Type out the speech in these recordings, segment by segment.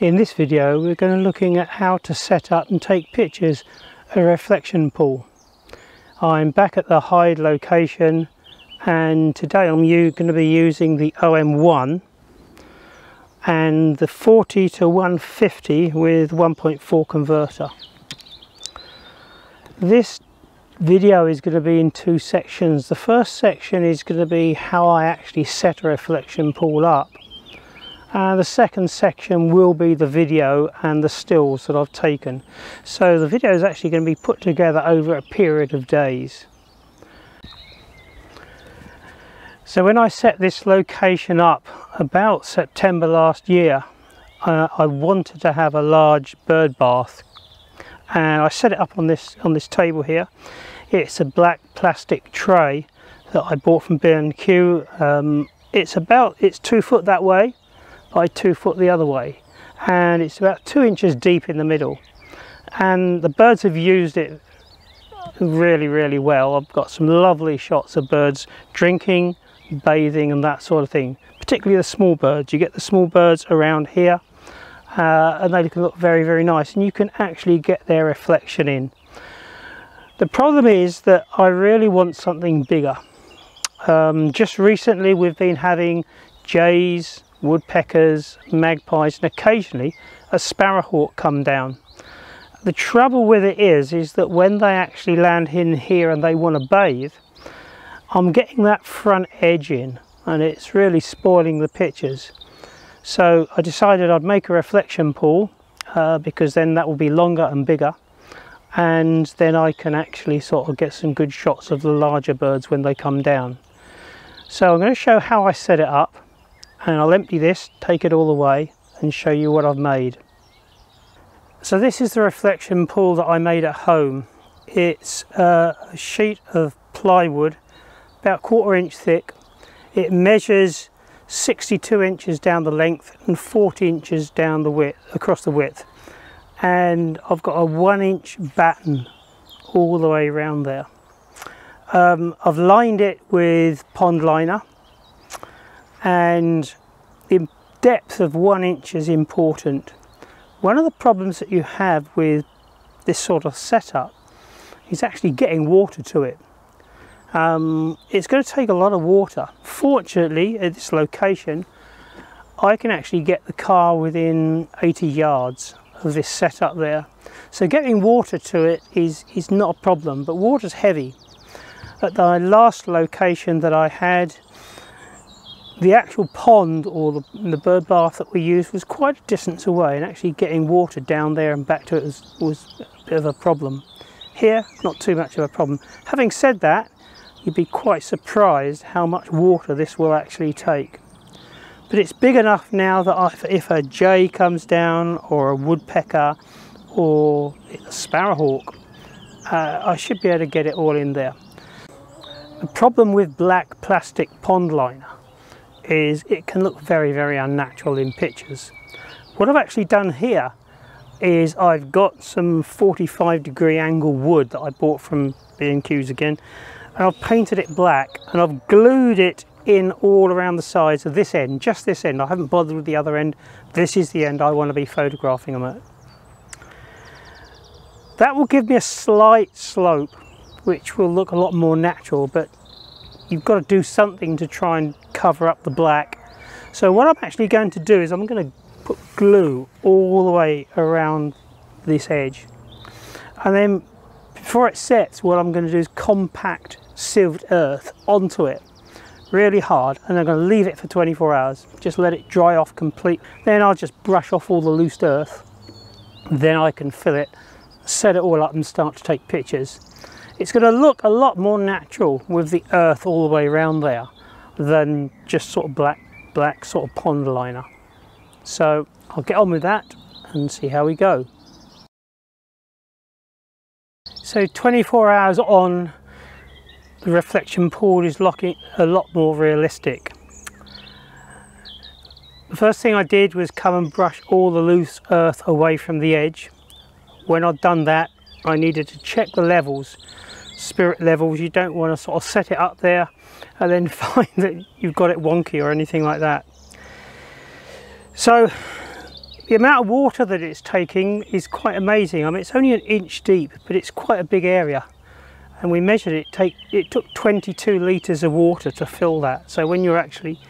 In this video we're going to be looking at how to set up and take pictures of a reflection pool. I'm back at the hide location and today I'm going to be using the OM1 and the 40 to 150 with 1.4 converter. This video is going to be in two sections. The first section is going to be how I actually set a reflection pool up. The second section will be the video and the stills that I've taken. So the video is actually going to be put together over a period of days. So when I set this location up about September last year, I wanted to have a large bird bath, and I set it up on this table here. It's a black plastic tray that I bought from B&Q. It's 2 foot that way by 2 foot the other way, and it's about 2 inches deep in the middle, and the birds have used it really well. I've got some lovely shots of birds drinking, bathing and that sort of thing, particularly the small birds. You get the small birds around here and they can look very nice, and you can actually get their reflection in. The problem is that I really want something bigger. Just recently we've been having jays, woodpeckers, magpies and occasionally a sparrowhawk come down. The trouble with it is that when they actually land in here and they want to bathe, I'm getting that front edge in and it's really spoiling the pictures. So I decided I'd make a reflection pool because then that will be longer and bigger, and then I can actually sort of get some good shots of the larger birds when they come down. So I'm going to show how I set it up, and I'll empty this, take it all away and show you what I've made. So this is the reflection pool that I made at home. It's a sheet of plywood about 1/4 inch thick. It measures 62 inches down the length and 40 inches down the width, across the width, and I've got a 1 inch batten all the way around there. I've lined it with pond liner, and the depth of 1 inch is important. One of the problems that you have with this sort of setup is actually getting water to it. It's going to take a lot of water. Fortunately, at this location, I can actually get the car within 80 yards of this setup there. So getting water to it is not a problem, but water's heavy. At the last location that I had, the actual pond or the bird bath that we used was quite a distance away, and actually getting water down there and back to it was a bit of a problem. Here, not too much of a problem. Having said that, you'd be quite surprised how much water this will actually take. But it's big enough now that if a jay comes down, or a woodpecker, or a sparrowhawk, I should be able to get it all in there. The problem with black plastic pond liner is it can look very unnatural in pictures. What I've actually done here is I've got some 45-degree angle wood that I bought from B&Q's again, and I've painted it black, and I've glued it in all around the sides of this end, just this end. I haven't bothered with the other end. This is the end I want to be photographing them at. That will give me a slight slope, which will look a lot more natural, but you've got to do something to try and cover up the black. So what I'm actually going to do is I'm going to put glue all the way around this edge, and then before it sets, what I'm going to do is compact sieved earth onto it really hard, and I'm going to leave it for 24 hours, just let it dry off completely. Then I'll just brush off all the loose earth, then I can fill it, set it all up and start to take pictures. It's going to look a lot more natural with the earth all the way around there than just sort of black sort of pond liner. So I'll get on with that and see how we go. So 24 hours on, the reflection pool is looking a lot more realistic. The first thing I did was come and brush all the loose earth away from the edge. When I'd done that, I needed to check the levels, spirit levels. You don't want to sort of set it up there and then find that you've got it wonky or anything like that. So The amount of water that it's taking is quite amazing. I mean, it's only an inch deep, but it's quite a big area. And we measured it took 22 litres of water to fill that. So when you're actually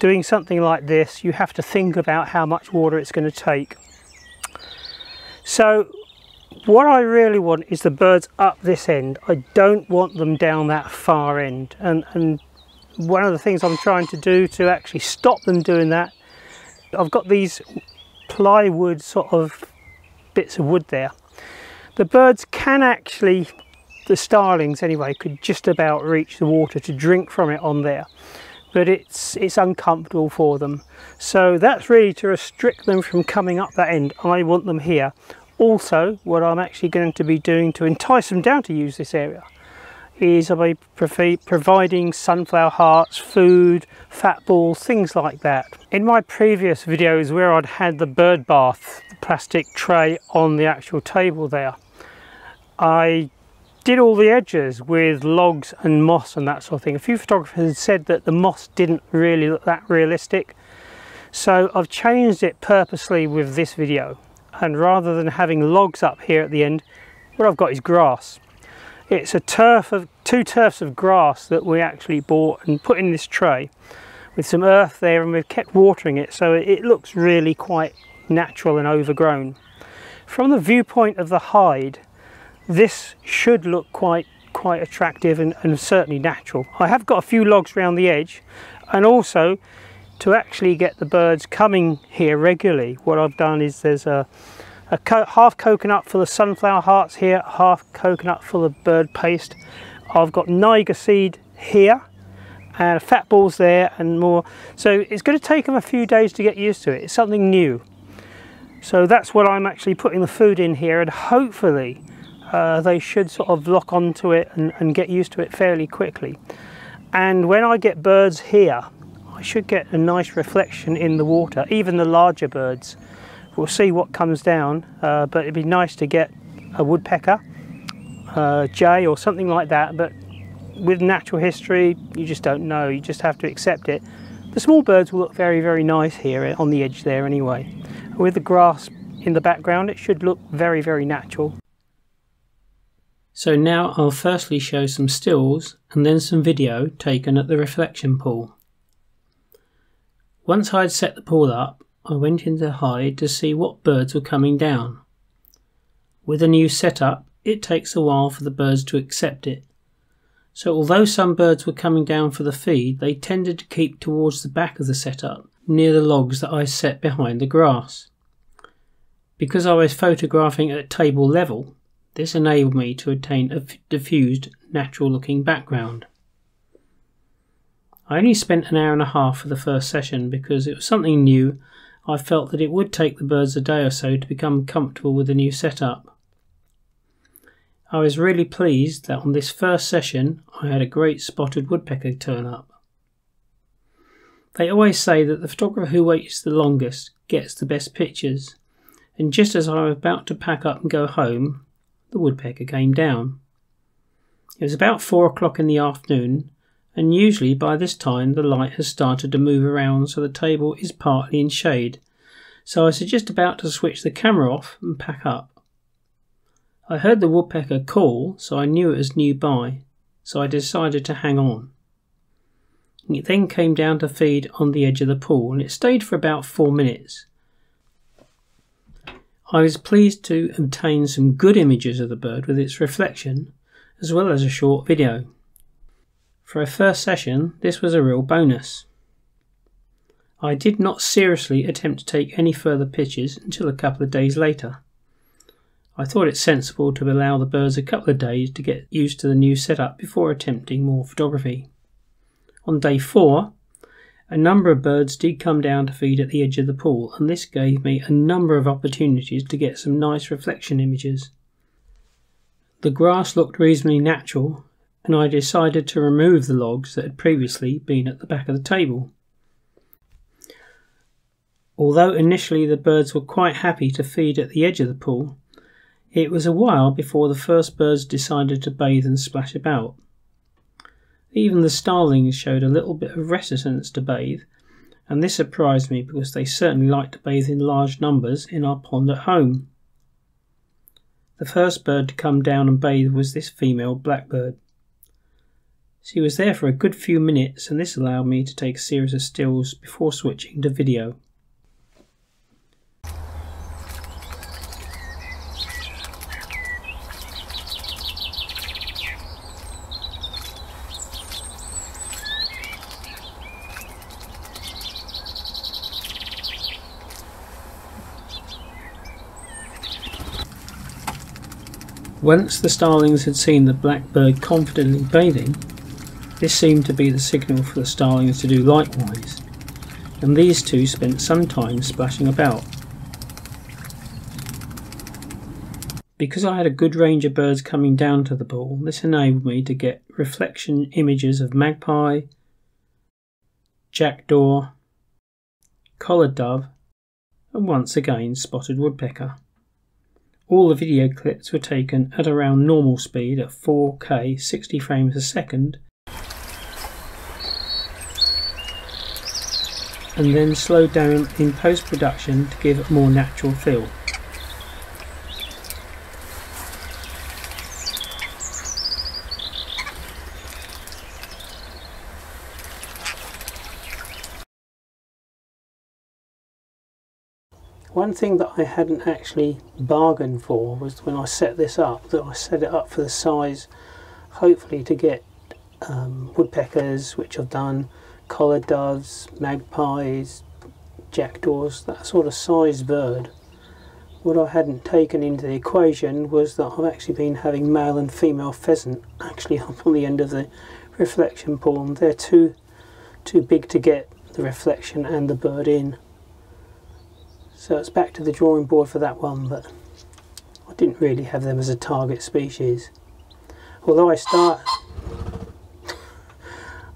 doing something like this, you have to think about how much water it's going to take. So what I really want is the birds up this end. I don't want them down that far end. And one of the things I'm trying to do to actually stop them doing that, I've got these plywood sort of bits of wood there. The birds can actually, the starlings anyway, could just about reach the water to drink from it on there, but it's uncomfortable for them. So that's really to restrict them from coming up that end. I want them here. Also, what I'm actually going to be doing to entice them down to use this area is I'll be providing sunflower hearts, food, fat balls, things like that. In my previous videos where I'd had the bird bath, the plastic tray on the actual table there, I did all the edges with logs and moss and that sort of thing. A few photographers had said that the moss didn't really look that realistic. So I've changed it purposely with this video. And rather than having logs up here at the end, what I've got is grass. It's a two turfs of grass that we actually bought and put in this tray with some earth there, and we've kept watering it so it looks really quite natural and overgrown. From the viewpoint of the hide, this should look quite attractive and certainly natural. I have got a few logs around the edge, and also to actually get the birds coming here regularly, what I've done is there's a half coconut full of sunflower hearts here, half coconut full of bird paste. I've got niger seed here and fat balls there and more. So it's going to take them a few days to get used to it. It's something new. So that's what I'm actually putting the food in here, and hopefully they should sort of lock onto it and get used to it fairly quickly. And when I get birds here, I should get a nice reflection in the water, even the larger birds. We'll see what comes down, but it'd be nice to get a woodpecker, jay or something like that, but with natural history you just don't know, you just have to accept it. The small birds will look very, very nice here on the edge there anyway. With the grass in the background it should look very, very natural. So now I'll firstly show some stills and then some video taken at the reflection pool. Once I'd set the pool up, I went into the hide to see what birds were coming down. With a new setup, it takes a while for the birds to accept it. So although some birds were coming down for the feed, they tended to keep towards the back of the setup, near the logs that I set behind the grass. Because I was photographing at table level, this enabled me to attain a diffused, natural looking background. I only spent an hour and a half for the first session because it was something new. I felt that it would take the birds a day or so to become comfortable with the new setup. I was really pleased that on this first session I had a great spotted woodpecker turn up. They always say that the photographer who waits the longest gets the best pictures, and just as I was about to pack up and go home, the woodpecker came down. It was about 4 o'clock in the afternoon, and usually by this time the light has started to move around so the table is partly in shade, so I was just about to switch the camera off and pack up. I heard the woodpecker call, so I knew it was nearby, so I decided to hang on. It then came down to feed on the edge of the pool, and it stayed for about 4 minutes. I was pleased to obtain some good images of the bird with its reflection, as well as a short video. For a first session, this was a real bonus. I did not seriously attempt to take any further pictures until a couple of days later. I thought it sensible to allow the birds a couple of days to get used to the new setup before attempting more photography. On day 4, a number of birds did come down to feed at the edge of the pool, and this gave me a number of opportunities to get some nice reflection images. The grass looked reasonably natural, and I decided to remove the logs that had previously been at the back of the table. Although initially the birds were quite happy to feed at the edge of the pool, it was a while before the first birds decided to bathe and splash about. Even the starlings showed a little bit of reticence to bathe, and this surprised me because they certainly like to bathe in large numbers in our pond at home. The first bird to come down and bathe was this female blackbird. She was there for a good few minutes, and this allowed me to take a series of stills before switching to video. Once the starlings had seen the blackbird confidently bathing, this seemed to be the signal for the starlings to do likewise, and these two spent some time splashing about. Because I had a good range of birds coming down to the pool, this enabled me to get reflection images of magpie, jackdaw, collared dove, and once again spotted woodpecker. All the video clips were taken at around normal speed at 4K 60 frames a second, and then slowed down in post-production to give a more natural feel. One thing that I hadn't actually bargained for was when I set this up, that I set it up for the size, hopefully to get woodpeckers, which I've done, collared doves, magpies, jackdaws, that sort of size bird. What I hadn't taken into the equation was that I've actually been having male and female pheasant actually up on the end of the reflection pool, and they're too big to get the reflection and the bird in. So it's back to the drawing board for that one, but I didn't really have them as a target species. Although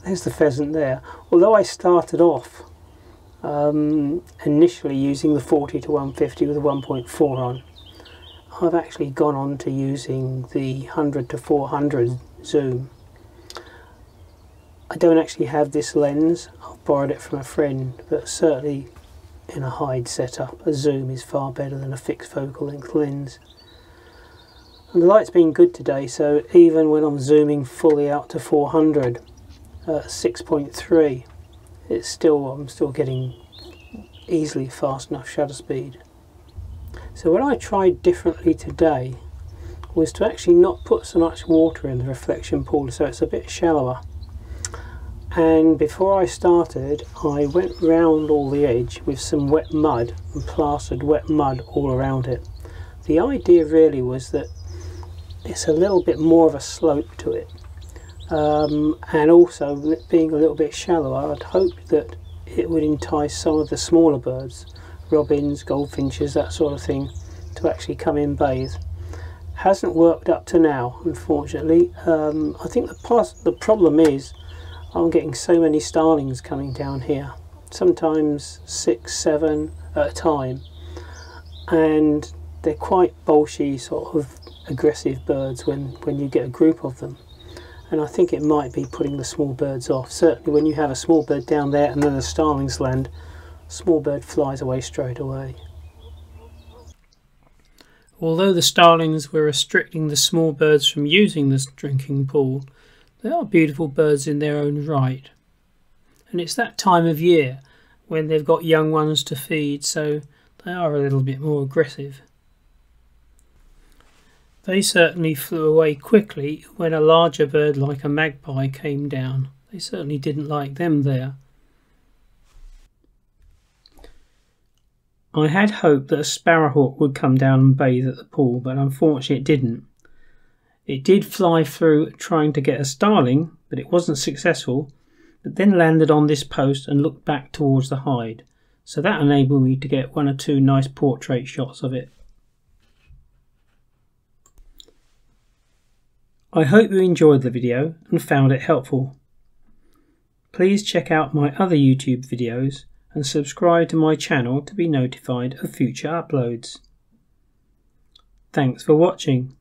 there's the pheasant there. Although I started off initially using the 40 to 150 with a 1.4 on, I've actually gone on to using the 100 to 400 zoom. I don't actually have this lens, I've borrowed it from a friend, but certainly in a hide setup a zoom is far better than a fixed focal length lens. And the light's been good today, so even when I'm zooming fully out to 400 at 6.3, I'm still getting easily fast enough shutter speed. So what I tried differently today was to actually not put so much water in the reflection pool, so it's a bit shallower. And before I started, I went round all the edge with some wet mud and plastered wet mud all around it. The idea really was that it's a little bit more of a slope to it, and also being a little bit shallower, I'd hoped that it would entice some of the smaller birds, robins, goldfinches, that sort of thing, to actually come in and bathe. Hasn't worked up to now, unfortunately. I think the problem is I'm getting so many starlings coming down here, sometimes 6, 7 at a time, and they're quite bolshy, sort of aggressive birds when you get a group of them, and I think it might be putting the small birds off. Certainly when you have a small bird down there and then the starlings land, small bird flies away straight away. Although the starlings were restricting the small birds from using this drinking pool, they are beautiful birds in their own right, and it's that time of year when they've got young ones to feed, so they are a little bit more aggressive. They certainly flew away quickly when a larger bird like a magpie came down. They certainly didn't like them there. I had hoped that a sparrowhawk would come down and bathe at the pool, but unfortunately it didn't. It did fly through trying to get a starling, but it wasn't successful, but then landed on this post and looked back towards the hide, so that enabled me to get 1 or 2 nice portrait shots of it. I hope you enjoyed the video and found it helpful. Please check out my other YouTube videos and subscribe to my channel to be notified of future uploads. Thanks for watching.